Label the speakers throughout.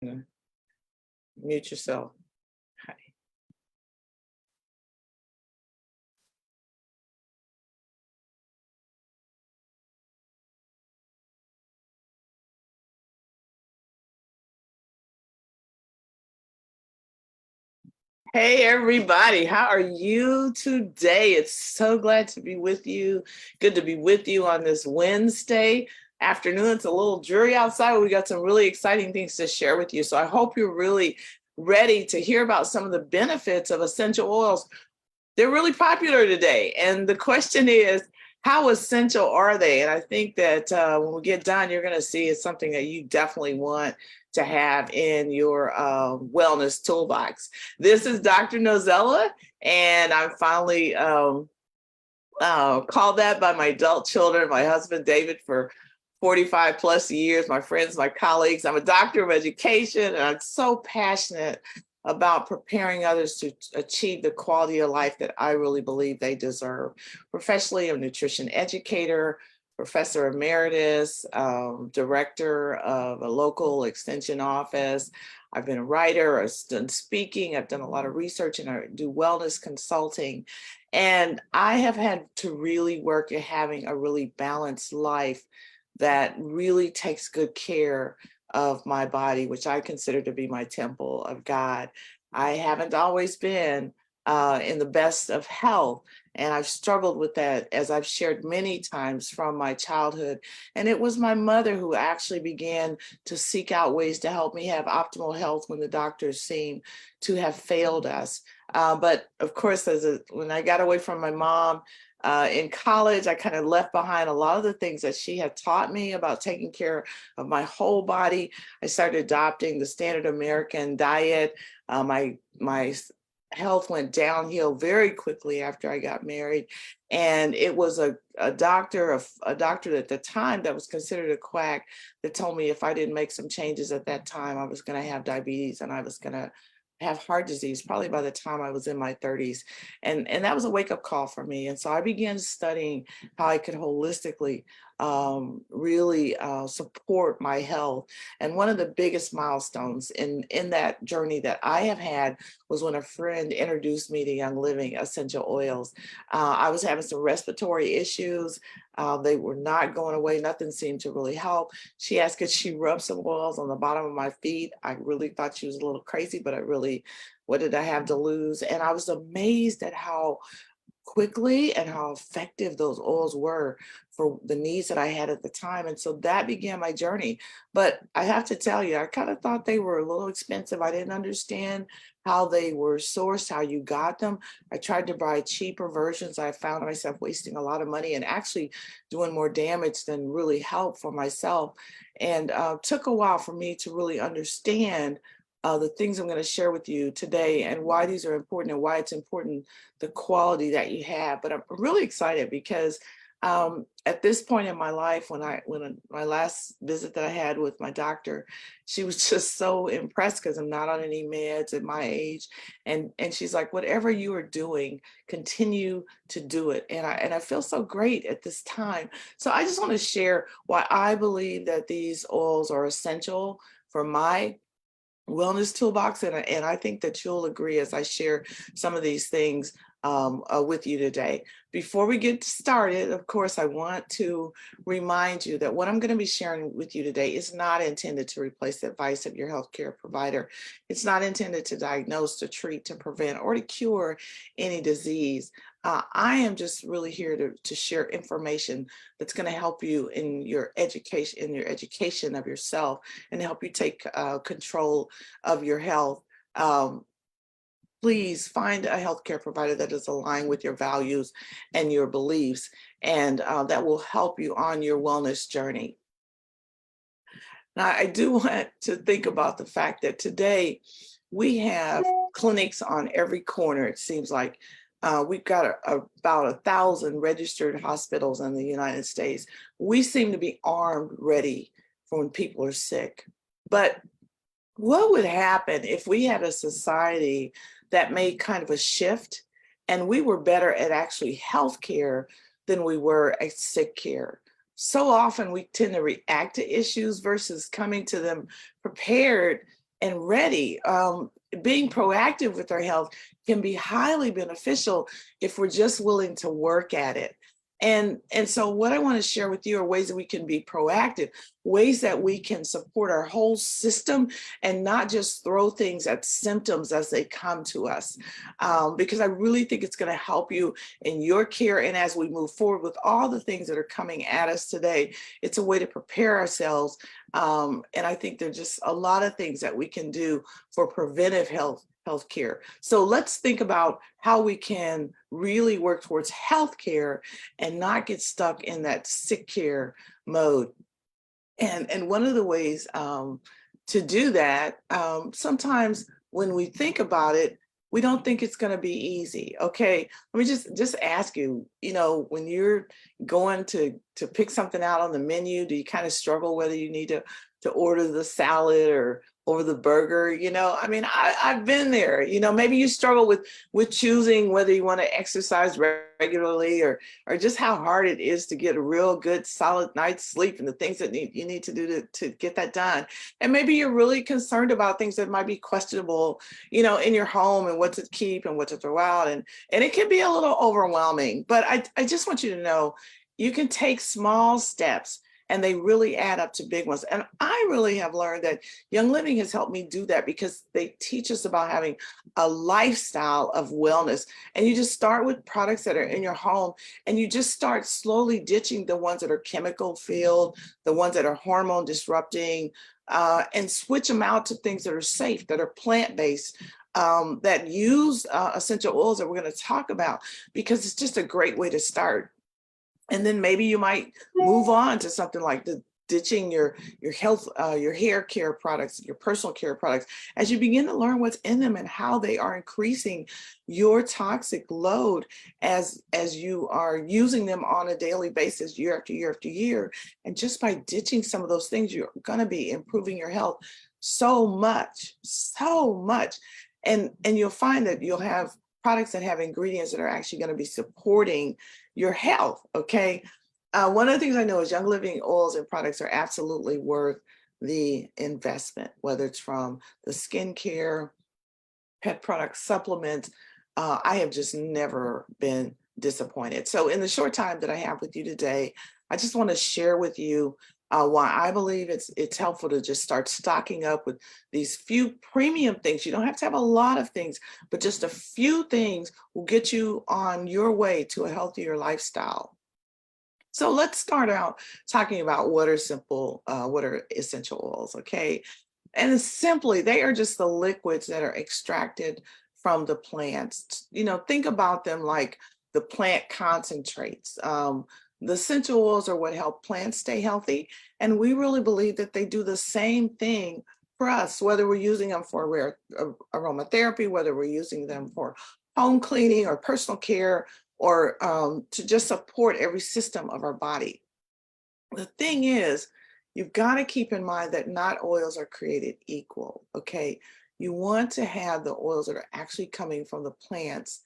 Speaker 1: Yeah. Mute yourself. Hi. Hey everybody, how are you today? It's so glad to be with you. Good to be with you on this Wednesday afternoon. It's a little dreary outside, but we got some really exciting things to share with you. So I hope you're really ready to hear about some of the benefits of essential oils. They're really popular today. And the question is, how essential are they? And I think that when we get done, you're going to see it's something that you definitely want to have in your wellness toolbox. This is Dr. Nozella, and I'm finally called that by my adult children, my husband David for 45 plus years, my friends, my colleagues. I'm a doctor of education, and I'm so passionate about preparing others to achieve the quality of life that I really believe they deserve. Professionally, I'm a nutrition educator, professor emeritus, director of a local extension office. I've been a writer, I've done speaking, I've done a lot of research, and I do wellness consulting. And I have had to really work at having a really balanced life that really takes good care of my body, which I consider to be my temple of God. I haven't always been in the best of health, and I've struggled with that, as I've shared many times from my childhood. And it was my mother who actually began to seek out ways to help me have optimal health when the doctors seemed to have failed us. But of course, when I got away from my mom in college, I kind of left behind a lot of the things that she had taught me about taking care of my whole body. I started adopting the standard American diet. My health went downhill very quickly after I got married, and it was a doctor at the time that was considered a quack that told me if I didn't make some changes at that time, I was going to have diabetes and I was going to have heart disease probably by the time I was in my 30s. And that was a wake up call for me. And so I began studying how I could holistically really support my health. And one of the biggest milestones in that journey that I have had was when a friend introduced me to Young Living essential oils. I was having some respiratory issues. They were not going away. Nothing seemed to really help. She asked, could she rub some oils on the bottom of my feet? I really thought she was a little crazy, but what did I have to lose? And I was amazed at how quickly and how effective those oils were for the needs that I had at the time. And so that began my journey. But I have to tell you, I kind of thought they were a little expensive. I didn't understand how they were sourced, how you got them. I tried to buy cheaper versions. I found myself wasting a lot of money and actually doing more damage than really help for myself. And took a while for me to really understand the things I'm going to share with you today and why these are important and why it's important the quality that you have. But I'm really excited because at this point in my life, when my last visit that I had with my doctor, she was just so impressed because I'm not on any meds at my age, and she's like, whatever you are doing, continue to do it. And I feel so great at this time. So I just want to share why I believe that these oils are essential for my wellness toolbox, and I think that you'll agree as I share some of these things with you today. Before we get started, of course, I want to remind you that what I'm going to be sharing with you today is not intended to replace the advice of your healthcare provider. It's not intended to diagnose, to treat, to prevent, or to cure any disease. I am just really here to share information that's going to help you in your education of yourself and help you take control of your health. Please find a healthcare provider that is aligned with your values and your beliefs, and that will help you on your wellness journey. Now, I do want to think about the fact that today we have clinics on every corner. It seems like we've got about 1,000 registered hospitals in the United States. We seem to be armed, ready for when people are sick. But what would happen if we had a society that made kind of a shift and we were better at actually healthcare than we were at sick care? So often we tend to react to issues versus coming to them prepared and ready. Being proactive with our health can be highly beneficial if we're just willing to work at it. And so what I want to share with you are ways that we can be proactive, ways that we can support our whole system and not just throw things at symptoms as they come to us. Because I really think it's going to help you in your care. And as we move forward with all the things that are coming at us today, it's a way to prepare ourselves. And I think there's just a lot of things that we can do for preventive healthcare. So let's think about how we can really work towards healthcare and not get stuck in that sick care mode. And one of the ways to do that, sometimes when we think about it, we don't think it's going to be easy. Okay, let me just ask you. You know, when you're going to pick something out on the menu, do you kind of struggle whether you need to order the salad or the burger? You know, I mean, I've been there. You know, maybe you struggle with choosing whether you want to exercise regularly or just how hard it is to get a real good solid night's sleep and the things that you need to do to get that done. And maybe you're really concerned about things that might be questionable, you know, in your home and what to keep and what to throw out. And it can be a little overwhelming, but I just want you to know you can take small steps and they really add up to big ones. And I really have learned that Young Living has helped me do that because they teach us about having a lifestyle of wellness. And you just start with products that are in your home and you just start slowly ditching the ones that are chemical filled, the ones that are hormone disrupting, and switch them out to things that are safe, that are plant-based, that use essential oils that we're going to talk about, because it's just a great way to start. And then maybe you might move on to something like the ditching your health, your hair care products, your personal care products, as you begin to learn what's in them and how they are increasing your toxic load as you are using them on a daily basis, year after year after year. And just by ditching some of those things, you're going to be improving your health so much, so much. And you'll find that you'll have products that have ingredients that are actually going to be supporting your health. Okay. One of the things I know is Young Living oils and products are absolutely worth the investment, whether it's from the skincare, pet products, supplements. I have just never been disappointed. So in the short time that I have with you today, I just want to share with you why I believe it's helpful to just start stocking up with these few premium things. You don't have to have a lot of things, but just a few things will get you on your way to a healthier lifestyle. So let's start out talking about what are essential oils, okay? And simply, they are just the liquids that are extracted from the plants. You know, think about them like the plant concentrates. The essential oils are what help plants stay healthy. And we really believe that they do the same thing for us, whether we're using them for aromatherapy, whether we're using them for home cleaning or personal care, or to just support every system of our body. The thing is, you've got to keep in mind that not oils are created equal, okay? You want to have the oils that are actually coming from the plants.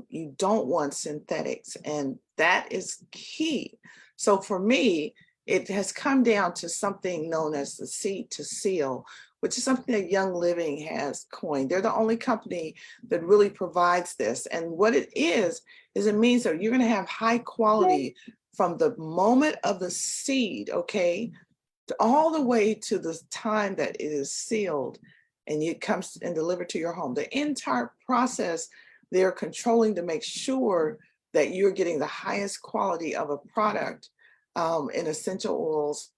Speaker 1: You don't want synthetics, and that is key. So for me, it has come down to something known as the seed to seal, which is something that Young Living has coined. They're the only company that really provides this. And what it is it means that you're going to have high quality from the moment of the seed, okay, all the way to the time that it is sealed and it comes and delivered to your home. The entire process, they're controlling to make sure that you're getting the highest quality of a product in essential oils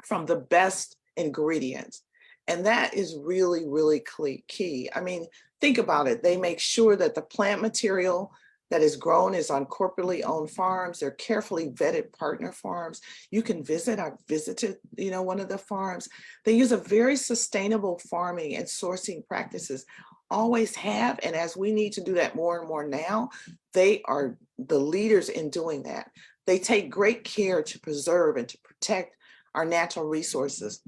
Speaker 1: from the best ingredients. And that is really, really key. I mean, think about it. They make sure that the plant material that is grown is on corporately owned farms. They're carefully vetted partner farms. You can visit. I've visited, one of the farms. They use a very sustainable farming and sourcing practices. Always have, and as we need to do that more and more now, they are the leaders in doing that. They take great care to preserve and to protect our natural resources.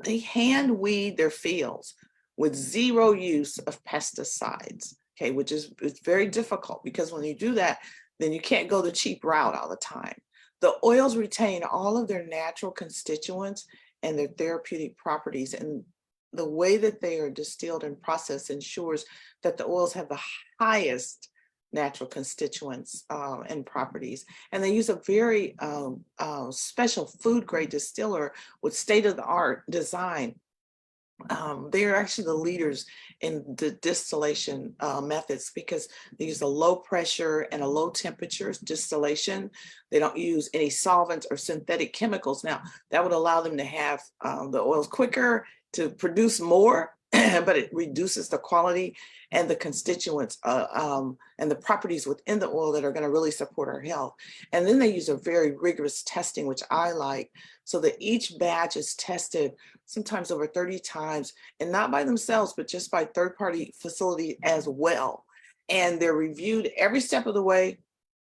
Speaker 1: They hand weed their fields with zero use of pesticides, okay, which is it's very difficult because when you do that, then you can't go the cheap route all the time. The oils retain all of their natural constituents and their therapeutic properties, and the way that they are distilled and processed ensures that the oils have the highest natural constituents and properties. And they use a very special food grade distiller with state of the art design. They are actually the leaders in the distillation methods because they use a low pressure and a low temperature distillation. They don't use any solvents or synthetic chemicals. Now, that would allow them to have the oils quicker, to produce more, but it reduces the quality and the constituents and the properties within the oil that are going to really support our health. And then they use a very rigorous testing, which I like, so that each batch is tested sometimes over 30 times, and not by themselves, but just by third-party facility as well. And they're reviewed every step of the way.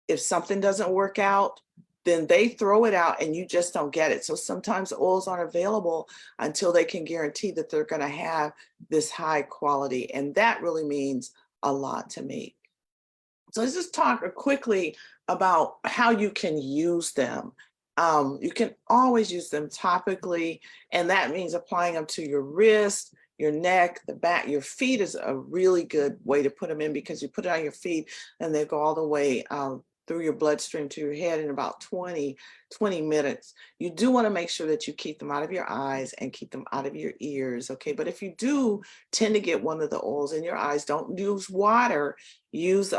Speaker 1: If something doesn't work out, then they throw it out and you just don't get it. So sometimes oils aren't available until they can guarantee that they're going to have this high quality. And that really means a lot to me. So let's just talk quickly about how you can use them. You can always use them topically, and that means applying them to your wrist, your neck, the back. Your feet is a really good way to put them in because you put it on your feet and they go all the way through your bloodstream to your head in about 20 minutes. You do want to make sure that you keep them out of your eyes and keep them out of your ears, okay? But if you do tend to get one of the oils in your eyes, don't use water. Use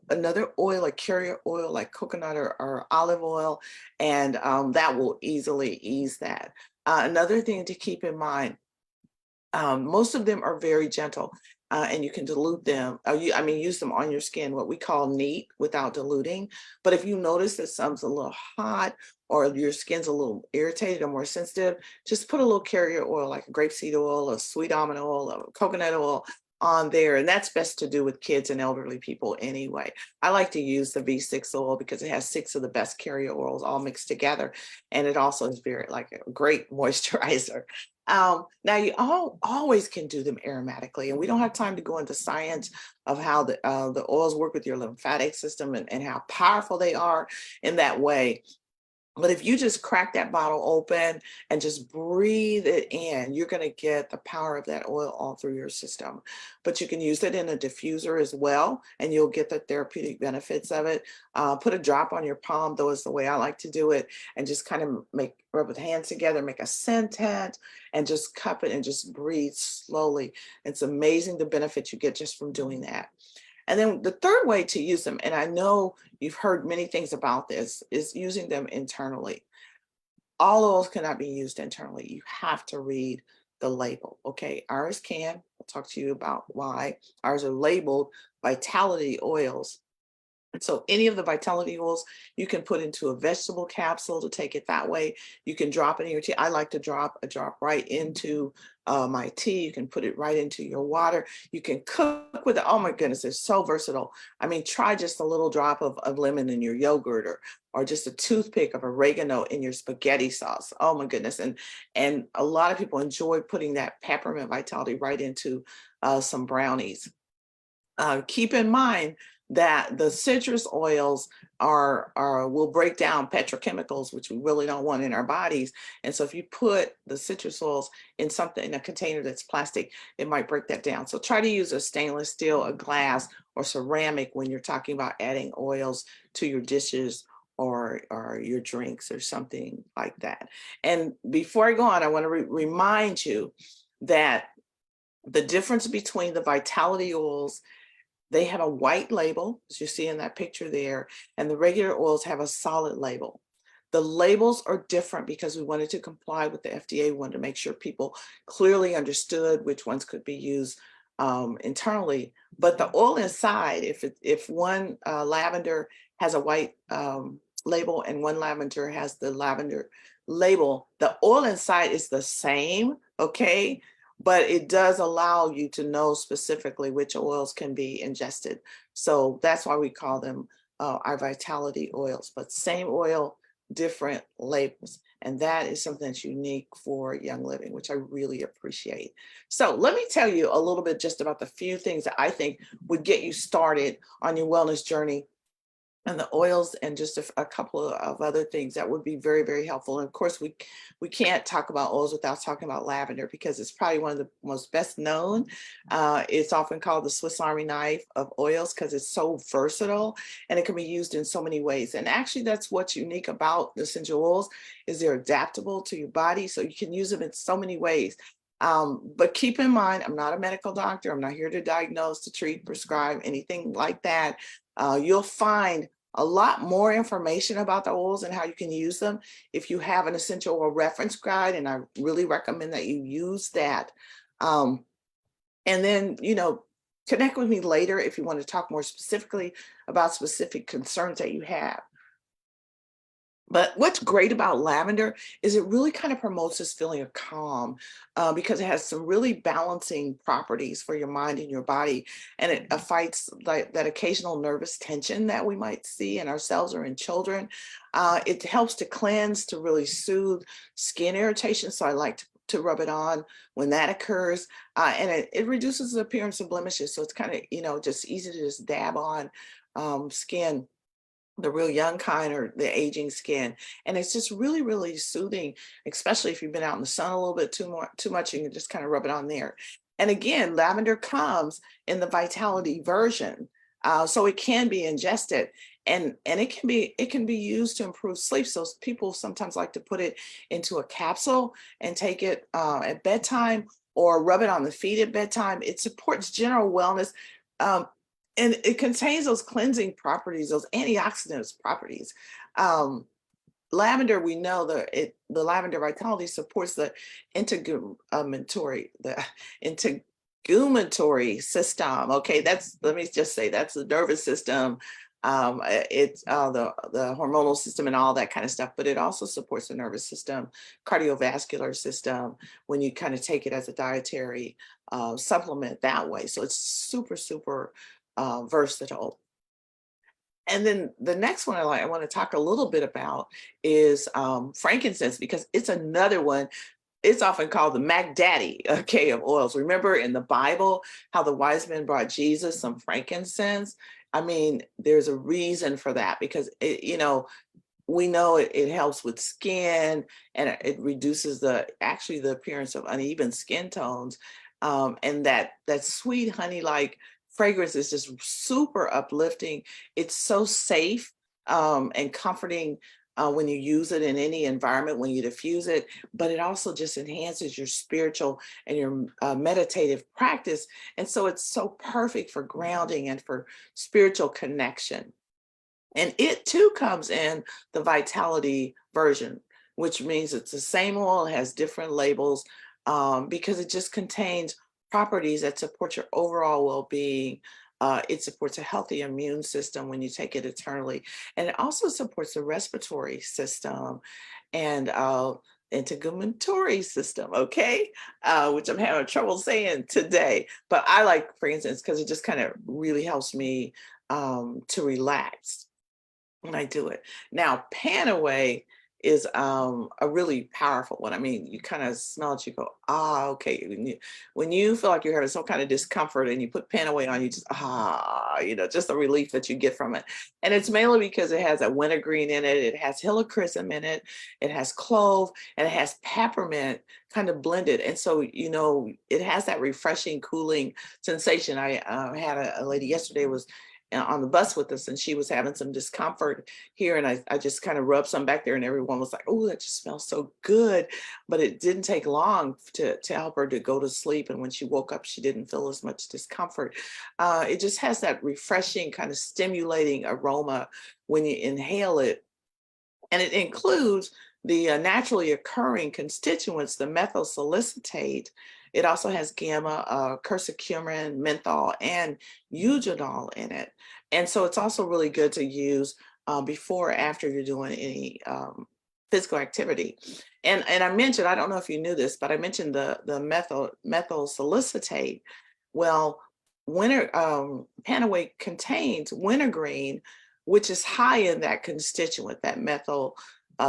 Speaker 1: another oil, a carrier oil like coconut or olive oil, and that will easily ease that. Another thing to keep in mind, most of them are very gentle. And you can dilute them. Use them on your skin, what we call neat, without diluting. But if you notice that some's a little hot or your skin's a little irritated or more sensitive, just put a little carrier oil like a grapeseed oil, a sweet almond oil, a coconut oil on there. And that's best to do with kids and elderly people anyway. I like to use the V6 oil because it has 6 of the best carrier oils all mixed together. And it also is very like a great moisturizer. Now you always can do them aromatically, and we don't have time to go into science of how the oils work with your lymphatic system and how powerful they are in that way. But if you just crack that bottle open and just breathe it in, you're going to get the power of that oil all through your system. But you can use it in a diffuser as well, and you'll get the therapeutic benefits of it. Put a drop on your palm, though, is the way I like to do it, and just kind of rub the hands together, make a scented, and just cup it and just breathe slowly. It's amazing the benefits you get just from doing that. And then the third way to use them, and I know you've heard many things about this, is using them internally. All oils cannot be used internally. You have to read the label, okay? Ours can. I'll talk to you about why. Ours are labeled vitality oils. And so any of the vitality oils you can put into a vegetable capsule to take it that way. You can drop it in your tea. I like to drop a drop right into my tea. You can put it right into your water. You can cook with it. Oh my goodness, it's so versatile. I mean, try just a little drop of lemon in your yogurt or just a toothpick of oregano in your spaghetti sauce. Oh my goodness. And a lot of people enjoy putting that peppermint vitality right into some brownies. Keep in mind that the citrus oils will break down petrochemicals, which we really don't want in our bodies. And so if you put the citrus oils in a container that's plastic, it might break that down. So try to use a stainless steel, a glass, or ceramic when you're talking about adding oils to your dishes or your drinks or something like that. And before I go on, I want to remind you that the difference between the vitality oils, they have a white label, as you see in that picture there, and the regular oils have a solid label. The labels are different because we wanted to comply with the FDA. We wanted to make sure people clearly understood which ones could be used internally. But the oil inside, if one lavender has a white label and one lavender has the lavender label, the oil inside is the same, okay? But it does allow you to know specifically which oils can be ingested. So that's why we call them our vitality oils, but same oil, different labels. And that is something that's unique for Young Living, which I really appreciate. So let me tell you a little bit just about the few things that I think would get you started on your wellness journey and the oils and just a couple of other things that would be very, very helpful. And of course, we can't talk about oils without talking about lavender because it's probably one of the most best known. It's often called the Swiss Army knife of oils because it's so versatile and it can be used in so many ways. And actually, that's what's unique about the essential oils is they're adaptable to your body, so you can use them in so many ways. But keep in mind, I'm not a medical doctor. I'm not here to diagnose, to treat, prescribe, anything like that. You'll find a lot more information about the oils and how you can use them if you have an essential oil reference guide, and I really recommend that you use that. And then, connect with me later if you want to talk more specifically about specific concerns that you have. But what's great about lavender is it really kind of promotes this feeling of calm because it has some really balancing properties for your mind and your body. And it fights like that occasional nervous tension that we might see in ourselves or in children. It helps to cleanse, to really soothe skin irritation. So I like to rub it on when that occurs. And it reduces the appearance of blemishes. So it's kind of, just easy to just dab on skin, the real young kind or the aging skin. And it's just really, really soothing, especially if you've been out in the sun a little bit too much, you can just kind of rub it on there. And again, lavender comes in the Vitality version. So it can be ingested and it can be used to improve sleep. So people sometimes like to put it into a capsule and take it at bedtime or rub it on the feet at bedtime. It supports general wellness. And it contains those cleansing properties, those antioxidant properties. Lavender, we know the lavender vitality supports the integumentary system. Okay, let me just say that's the nervous system. It's the hormonal system and all that kind of stuff, but it also supports the nervous system, cardiovascular system when you kind of take it as a dietary supplement that way. So it's super, super versatile. And then the next one I want to talk a little bit about is frankincense, because it's another one. It's often called the Mac Daddy, okay, of oils. Remember in the Bible how the wise men brought Jesus some frankincense? I mean, there's a reason for that because we know it helps with skin and it reduces the appearance of uneven skin tones. And that sweet honey-like fragrance is just super uplifting. It's so safe and comforting when you use it in any environment, when you diffuse it, but it also just enhances your spiritual and your meditative practice. And so it's so perfect for grounding and for spiritual connection. And it too comes in the Vitality version, which means it's the same oil, it has different labels because it just contains properties that support your overall well-being. It supports a healthy immune system when you take it eternally. And it also supports the respiratory system and integumentary system, okay? Which I'm having trouble saying today. But I like, for instance, because it just kind of really helps me to relax when I do it. Now, Panaway is a really powerful one. I mean, you kind of smell it, you go, okay. When you feel like you're having some kind of discomfort and you put Panaway on, you just, just the relief that you get from it. And it's mainly because it has a wintergreen in it, it has helichrysum in it, it has clove, and it has peppermint kind of blended. And so, it has that refreshing, cooling sensation. I had a lady yesterday was on the bus with us and she was having some discomfort here, and I just kind of rubbed some back there and everyone was like, oh, that just smells so good. But it didn't take long to help her to go to sleep, and when she woke up she didn't feel as much discomfort. It just has that refreshing kind of stimulating aroma when you inhale it, and it includes the naturally occurring constituents, the methyl salicylate. It also has gamma, curcumin, menthol, and eugenol in it. And so it's also really good to use before or after you're doing any physical activity. And I mentioned, I don't know if you knew this, but I mentioned the methyl salicylate. Well, Panaway contains wintergreen, which is high in that constituent, that methyl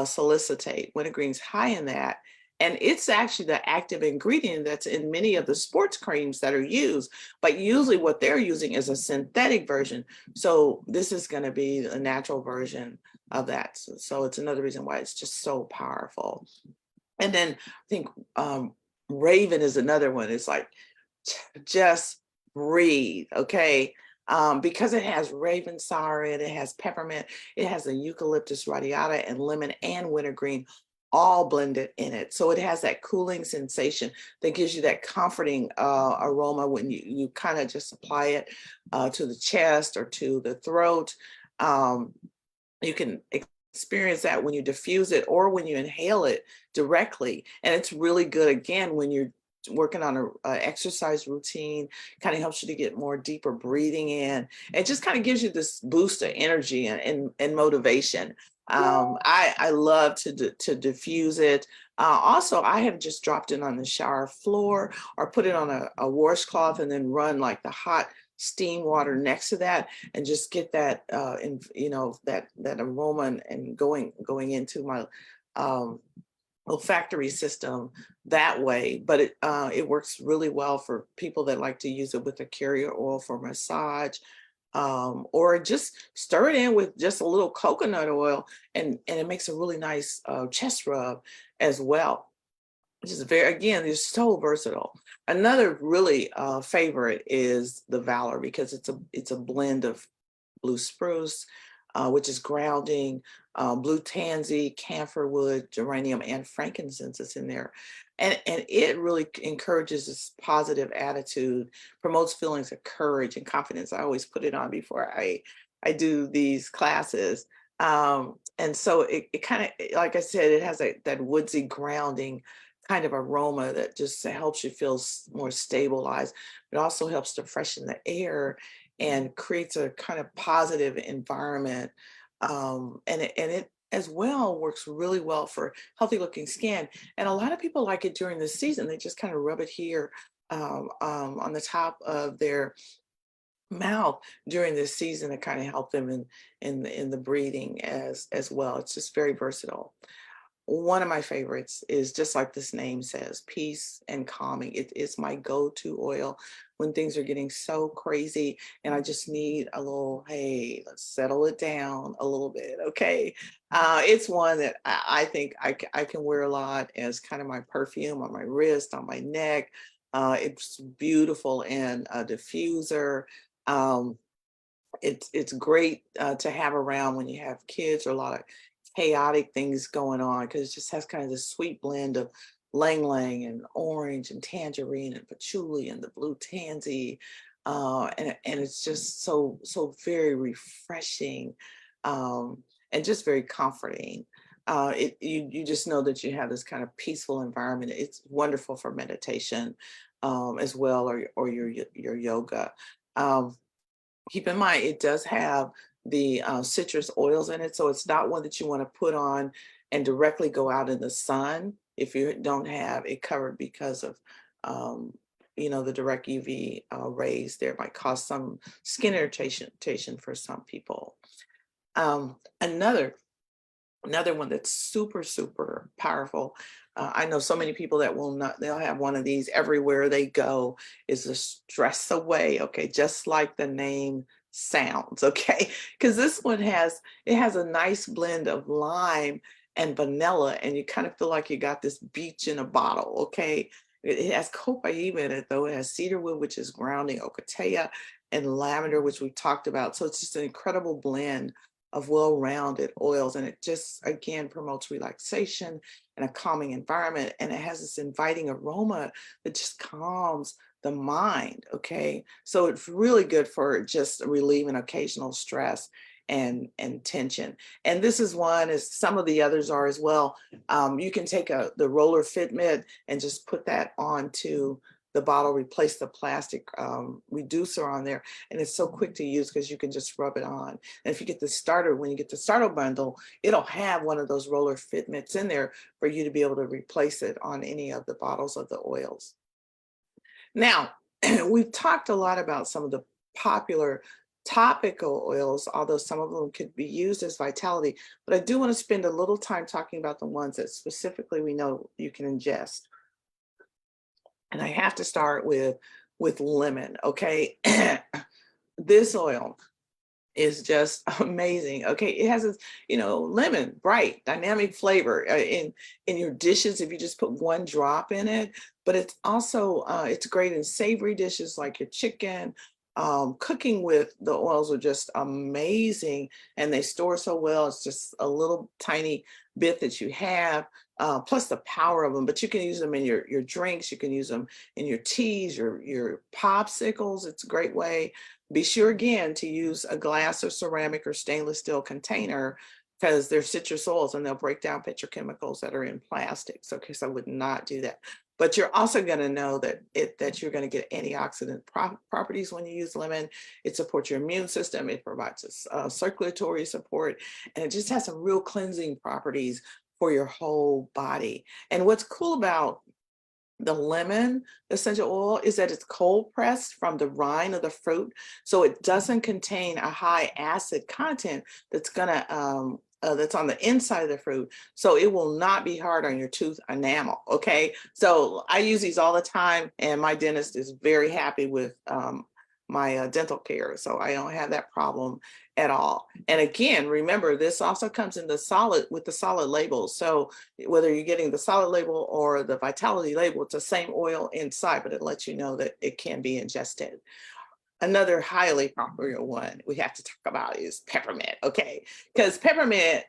Speaker 1: salicylate. Wintergreen's high in that. And it's actually the active ingredient that's in many of the sports creams that are used, but usually what they're using is a synthetic version. So this is going to be a natural version of that. So it's another reason why it's just so powerful. And then I think Raven is another one. It's like, just breathe, okay? Because it has raven sour in it, it has peppermint, it has a eucalyptus radiata and lemon and wintergreen all blended in it. So it has that cooling sensation that gives you that comforting aroma when you kind of just apply it to the chest or to the throat. Um, you can experience that when you diffuse it or when you inhale it directly. And it's really good again when you're working on a exercise routine, kind of helps you to get more deeper breathing in. It just kind of gives you this boost of energy and motivation. I love to diffuse it. Also, I have just dropped it on the shower floor or put it on a washcloth and then run like the hot steam water next to that and just get that that aroma and going into my olfactory system that way. But it works really well for people that like to use it with a carrier oil for massage, or just stir it in with just a little coconut oil, and it makes a really nice chest rub as well. Which is very, again, they're so versatile. Another really favorite is the Valor, because it's a blend of blue spruce, which is grounding, blue tansy, camphor wood, geranium, and frankincense is in there. And it really encourages this positive attitude, promotes feelings of courage and confidence. I always put it on before I do these classes. And so it kind of, like I said, it has that woodsy grounding kind of aroma that just helps you feel more stabilized. It also helps to freshen the air and creates a kind of positive environment. And it as well works really well for healthy looking skin. And a lot of people like it during the season. They just kind of rub it here on the top of their mouth during this season to kind of help them in the breathing as well. It's just very versatile. One of my favorites is, just like this name says, peace and calming. It is my go-to oil when things are getting so crazy and I just need a little, hey, let's settle it down a little bit, okay? It's one that I think I can wear a lot as kind of my perfume on my wrist, on my neck. It's beautiful in a diffuser. Um, it's great to have around when you have kids or a lot of chaotic things going on, because it just has kind of this sweet blend of lang lang and orange and tangerine and patchouli and the blue tansy, and it's just so very refreshing, um, and just very comforting. You just know that you have this kind of peaceful environment. It's wonderful for meditation as well, or your yoga. Um, Keep in mind, it does have the citrus oils in it, so it's not one that you want to put on and directly go out in the sun if you don't have it covered, because of um, the direct UV rays there might cause some skin irritation for some people. Another one that's super powerful. I know so many people that they'll have one of these everywhere they go, is the Stress Away. Okay, just like the name sounds. Okay, because this one has a nice blend of lime and vanilla, and you kind of feel like you got this beach in a bottle. Okay, it has copaiba in it, though. It has cedarwood, which is grounding, ocotea, and lavender, which we talked about. So it's just an incredible blend of well-rounded oils, and it just again promotes relaxation and a calming environment, and it has this inviting aroma that just calms the mind. Okay, so it's really good for just relieving occasional stress and tension. And this is one, as some of the others are as well. You can take the roller fitment and just put that onto the bottle, replace the plastic reducer on there, and it's so quick to use because you can just rub it on. And if you get the starter, when you get the starter bundle, it'll have one of those roller fitments in there for you to be able to replace it on any of the bottles of the oils. Now, we've talked a lot about some of the popular topical oils, although some of them could be used as vitality, but I do want to spend a little time talking about the ones that specifically we know you can ingest. And I have to start with lemon, okay? This oil is just amazing. Okay, it has this, lemon, bright, dynamic flavor in your dishes if you just put one drop in it. But it's also it's great in savory dishes like your chicken. Cooking with the oils are just amazing, and they store so well. It's just a little tiny bit that you have. Plus the power of them, but you can use them in your drinks. You can use them in your teas, your popsicles. It's a great way. Be sure again to use a glass or ceramic or stainless steel container because they're citrus oils and they'll break down petrochemicals that are in plastics. Okay, so I would not do that. But you're also going to know that you're going to get antioxidant properties when you use lemon. It supports your immune system. It provides circulatory support, and it just has some real cleansing properties for your whole body. And what's cool about the lemon essential oil is that it's cold pressed from the rind of the fruit, so it doesn't contain a high acid content that's on the inside of the fruit, so it will not be hard on your tooth enamel. Okay, so I use these all the time, and my dentist is very happy with my dental care, so I don't have that problem at all. And again, remember, this also comes in the solid label. So whether you're getting the solid label or the vitality label, it's the same oil inside, but it lets you know that it can be ingested. Another highly popular one we have to talk about is peppermint, okay? Because peppermint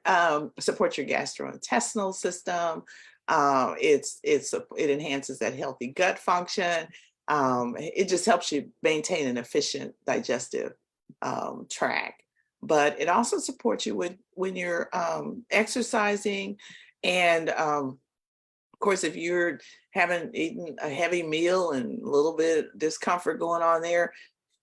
Speaker 1: supports your gastrointestinal system. It enhances that healthy gut function. It just helps you maintain an efficient digestive tract. But it also supports you when you're exercising, and of course, if you're having eaten a heavy meal and a little bit discomfort going on there,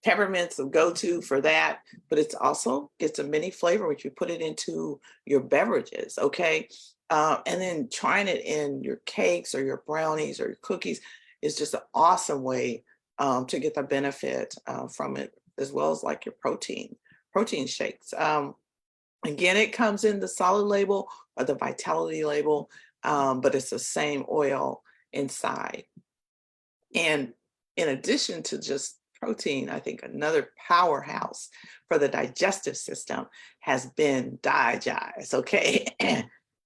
Speaker 1: peppermint's a go-to for that. But it's also gets a mini flavor which you put it into your beverages, okay? And then trying it in your cakes or your brownies or your cookies is just an awesome way to get the benefit from it, as well as like your protein shakes. Again, it comes in the solid label or the vitality label, but it's the same oil inside. And in addition to just protein, I think another powerhouse for the digestive system has been Digest. Okay.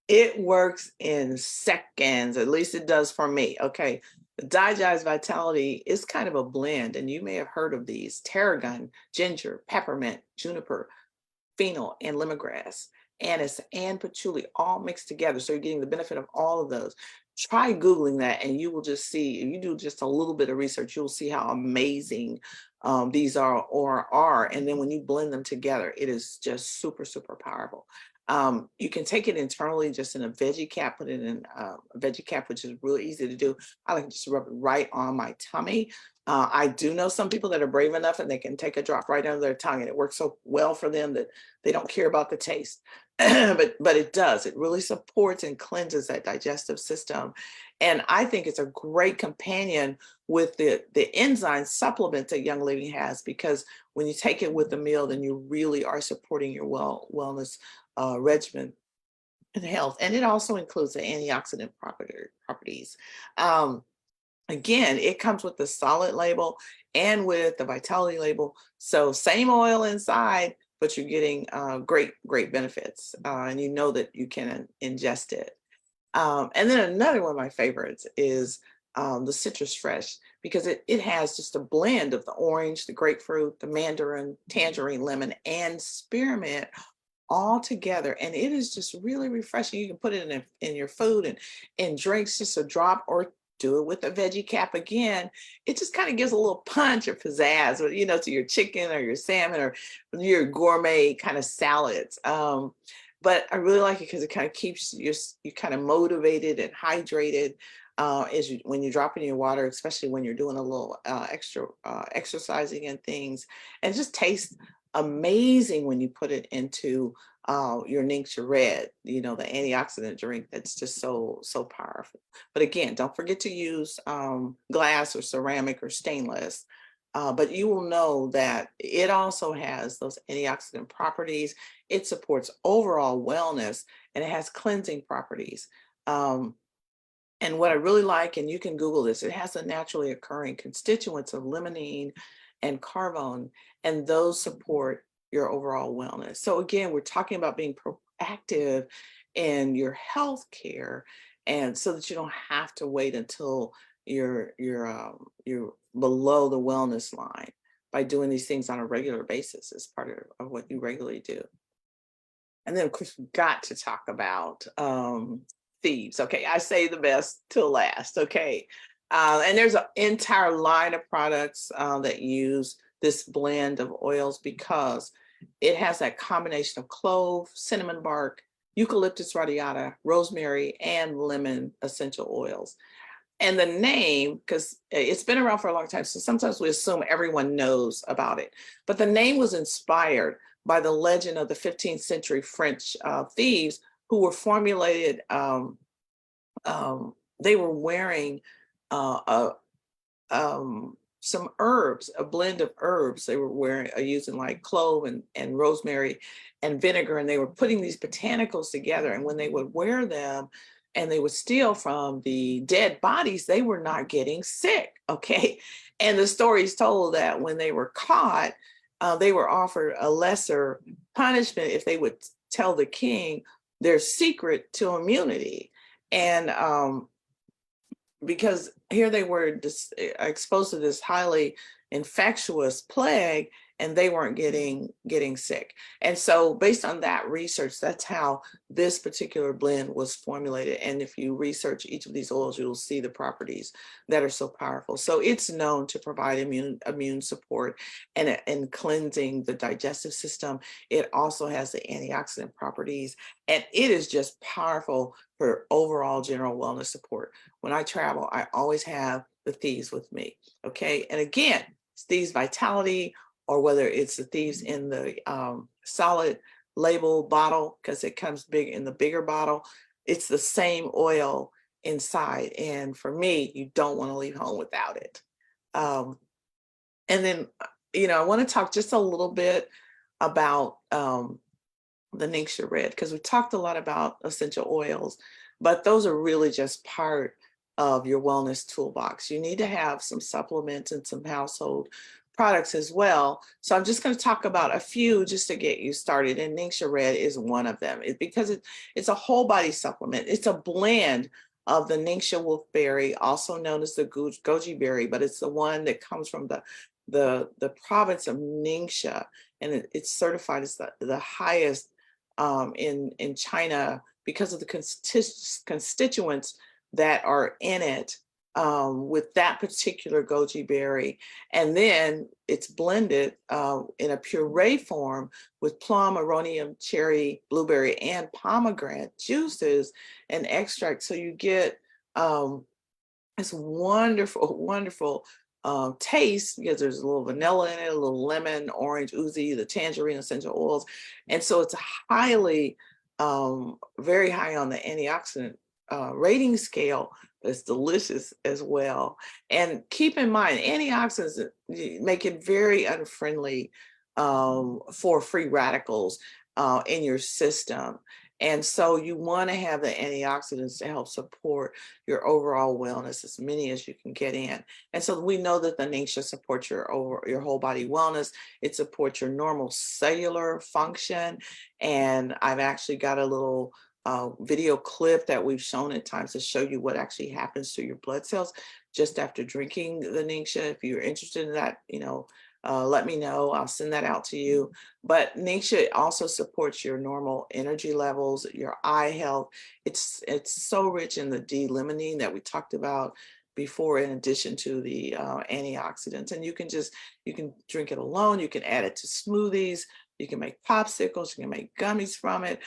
Speaker 1: It works in seconds, at least it does for me. Okay. The Digest Vitality is kind of a blend, and you may have heard of these: tarragon, ginger, peppermint, juniper, fennel, and lemongrass, anise, and patchouli all mixed together. So you're getting the benefit of all of those. Try Googling that, and you will just see, if you do just a little bit of research, you'll see how amazing these are. And then when you blend them together, it is just super, super powerful. You can take it internally just in a veggie cap, put it in a veggie cap, which is really easy to do. I like to just rub it right on my tummy. I do know some people that are brave enough and they can take a drop right under their tongue, and it works so well for them that they don't care about the taste. But it does. It really supports and cleanses that digestive system. And I think it's a great companion with the enzyme supplement that Young Living has, because when you take it with the meal, then you really are supporting your wellness regimen and health. And it also includes the antioxidant properties. Again, it comes with the solid label and with the vitality label. So same oil inside, but you're getting great benefits. And you know that you can ingest it. And then another one of my favorites is the Citrus Fresh, because it has just a blend of the orange, the grapefruit, the mandarin, tangerine, lemon, and spearmint all together, and it is just really refreshing. You can put it in your food and in drinks, just a drop, or do it with a veggie cap. Again, it just kind of gives a little punch or pizzazz, to your chicken or your salmon or your gourmet kind of salads. But I really like it because it kind of keeps you kind of motivated and hydrated when you're dropping your water, especially when you're doing a little extra exercising and things. And it just tastes amazing when you put it into your Ningxia Red, the antioxidant drink that's just so powerful. But again, don't forget to use glass or ceramic or stainless. But you will know that it also has those antioxidant properties. It supports overall wellness, and it has cleansing properties. Um, and what I really like, and you can Google this, it has a naturally occurring constituents of limonene and carvone, and those support your overall wellness. So again, we're talking about being proactive in your health care, and so that you don't have to wait until you're below the wellness line by doing these things on a regular basis as part of what you regularly do. And then, of course, we've got to talk about thieves. Okay, I say the best till last. Okay, and there's an entire line of products that use this blend of oils because it has that combination of clove, cinnamon bark, eucalyptus radiata, rosemary, and lemon essential oils. And the name, because it's been around for a long time, so sometimes we assume everyone knows about it. But the name was inspired by the legend of the 15th century French thieves who were formulated. They were wearing some herbs, a blend of herbs. They were wearing using like clove and rosemary and vinegar, and they were putting these botanicals together. And when they would wear them and they would steal from the dead bodies, they were not getting sick. Okay. And the stories told that when they were caught, they were offered a lesser punishment if they would tell the king their secret to immunity. And because here they were exposed to this highly infectious plague, and they weren't getting sick. And so based on that research, that's how this particular blend was formulated. And if you research each of these oils, you'll see the properties that are so powerful. So it's known to provide immune support and cleansing the digestive system. It also has the antioxidant properties, and it is just powerful for overall general wellness support. When I travel, I always have the thieves with me. Okay. And again, it's Thieves Vitality, or whether it's the thieves in the solid label bottle, because it comes big in the bigger bottle. It's the same oil inside. And for me, you don't want to leave home without it. And then, I want to talk just a little bit about the Ningxia Red, because we talked a lot about essential oils, but those are really just part of your wellness toolbox. You need to have some supplements and some household products as well. So I'm just going to talk about a few just to get you started. And Ningxia Red is one of them because it's a whole body supplement. It's a blend of the Ningxia wolfberry, also known as the goji berry, but it's the one that comes from the province of Ningxia, and it's certified as the highest in China because of the constituents that are in it with that particular goji berry. And then it's blended in a puree form with plum, aronia, cherry, blueberry, and pomegranate juices and extract. So you get this wonderful, wonderful taste, because there's a little vanilla in it, a little lemon, orange, uzi, the tangerine essential oils. And so it's highly, very high on the antioxidant rating scale. It's delicious as well. And keep in mind, antioxidants make it very unfriendly for free radicals in your system. And so you want to have the antioxidants to help support your overall wellness, as many as you can get in. And so we know that the Ningxia supports your whole body wellness. It supports your normal cellular function. And I've actually got a little video clip that we've shown at times to show you what actually happens to your blood cells just after drinking the Ningxia. If you're interested in that, let me know. I'll send that out to you. But Ningxia also supports your normal energy levels, your eye health. It's so rich in the D-limonene that we talked about before, in addition to the antioxidants. And you can drink it alone. You can add it to smoothies. You can make popsicles. You can make gummies from it.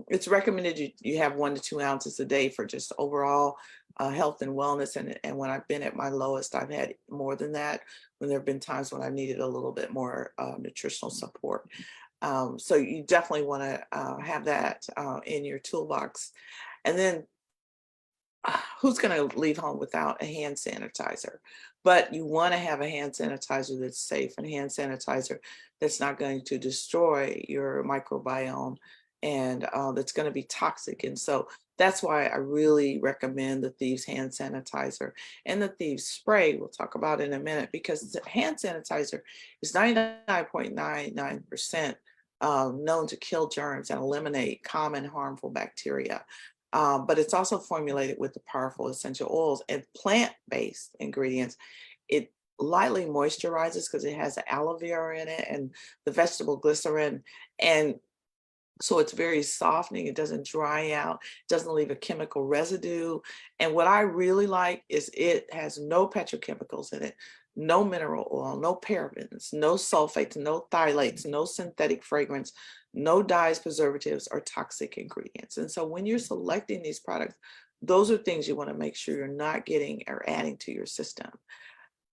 Speaker 1: It's recommended you have 1 to 2 ounces a day for just overall health and wellness. And when I've been at my lowest, I've had more than that, when there have been times when I needed a little bit more nutritional support. So you definitely want to have that in your toolbox. And then who's going to leave home without a hand sanitizer? But you want to have a hand sanitizer that's safe and hand sanitizer that's not going to destroy your microbiome and that's going to be toxic. And so that's why I really recommend the Thieves hand sanitizer and the Thieves spray. We'll talk about it in a minute, because the hand sanitizer is 99.99% known to kill germs and eliminate common harmful bacteria. But it's also formulated with the powerful essential oils and plant-based ingredients. It lightly moisturizes because it has aloe vera in it and the vegetable glycerin. And so it's very softening. It doesn't dry out, doesn't leave a chemical residue. And what I really like is it has no petrochemicals in it, no mineral oil, no parabens, no sulfates, no phthalates, no synthetic fragrance, no dyes, preservatives, or toxic ingredients. And so when you're selecting these products, those are things you want to make sure you're not getting or adding to your system.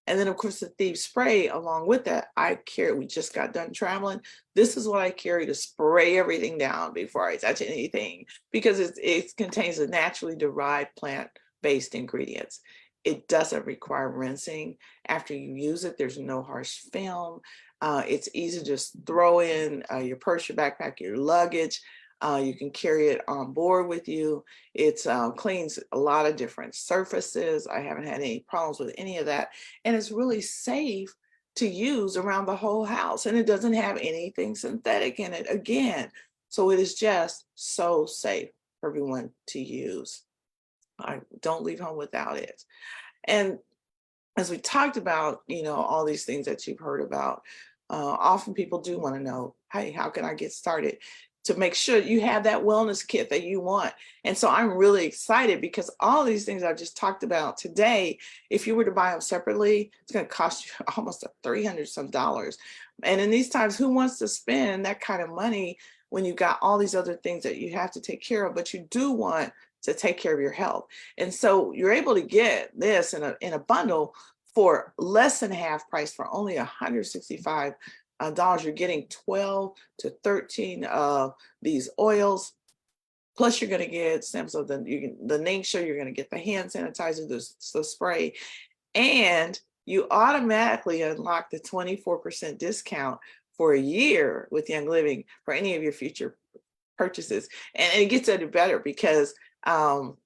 Speaker 1: And then, of course, the Thieves spray along with that, I carry, we just got done traveling. This is what I carry to spray everything down before I touch anything, because it contains a naturally derived plant-based ingredients. It doesn't require rinsing. After you use it, there's no harsh film. It's easy to just throw in your purse, your backpack, your luggage. You can carry it on board with you. It cleans a lot of different surfaces. I haven't had any problems with any of that. And it's really safe to use around the whole house. And it doesn't have anything synthetic in it again. So it is just so safe for everyone to use. I don't leave home without it. And as we talked about, all these things that you've heard about, often people do want to know, hey, how can I get started? To make sure you have that wellness kit that you want. And so I'm really excited, because all these things I've just talked about today, if you were to buy them separately, it's going to cost you almost $300 some. And in these times, who wants to spend that kind of money when you've got all these other things that you have to take care of, but you do want to take care of your health? And so you're able to get this in a bundle for less than half price, for only $165. You're getting 12 to 13 of these oils. Plus, you're going to get samples of the NingXia. You're going to get the hand sanitizer, the spray, and you automatically unlock the 24% discount for a year with Young Living for any of your future purchases. And it gets even better, because you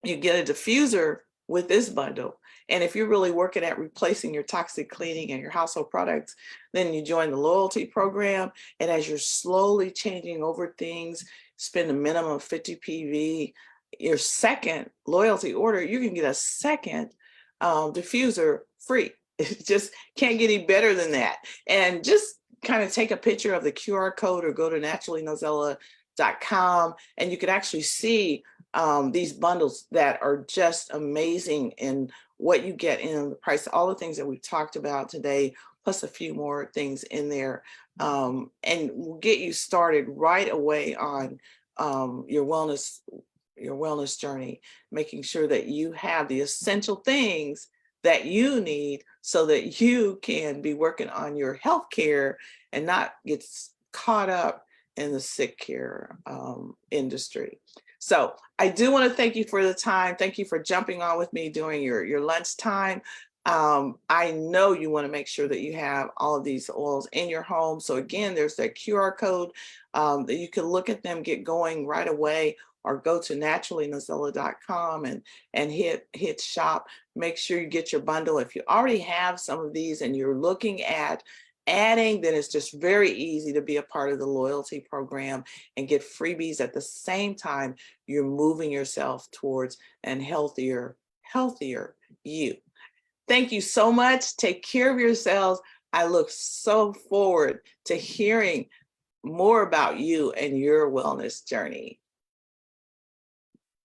Speaker 1: get a diffuser with this bundle. And if you're really working at replacing your toxic cleaning and your household products, then you join the loyalty program. And as you're slowly changing over things, spend a minimum of 50 PV, your second loyalty order, you can get a second diffuser free. It just can't get any better than that. And just kind of take a picture of the QR code or go to naturallynozella.com, and you can actually see these bundles that are just amazing in what you get in the price, all the things that we've talked about today, plus a few more things in there, and we'll get you started right away on your wellness journey, making sure that you have the essential things that you need so that you can be working on your health care and not get caught up in the sick care industry. So I do want to thank you for the time. Thank you for jumping on with me during your lunch time. I know you want to make sure that you have all of these oils in your home. So again, there's that QR code that you can look at them, get going right away, or go to naturallynozella.com and hit shop. Make sure you get your bundle. If you already have some of these and you're looking at adding, then it's just very easy to be a part of the loyalty program and get freebies. At the same time, you're moving yourself towards an healthier you. Thank you so much. Take care of yourselves. I look so forward to hearing more about you and your wellness journey.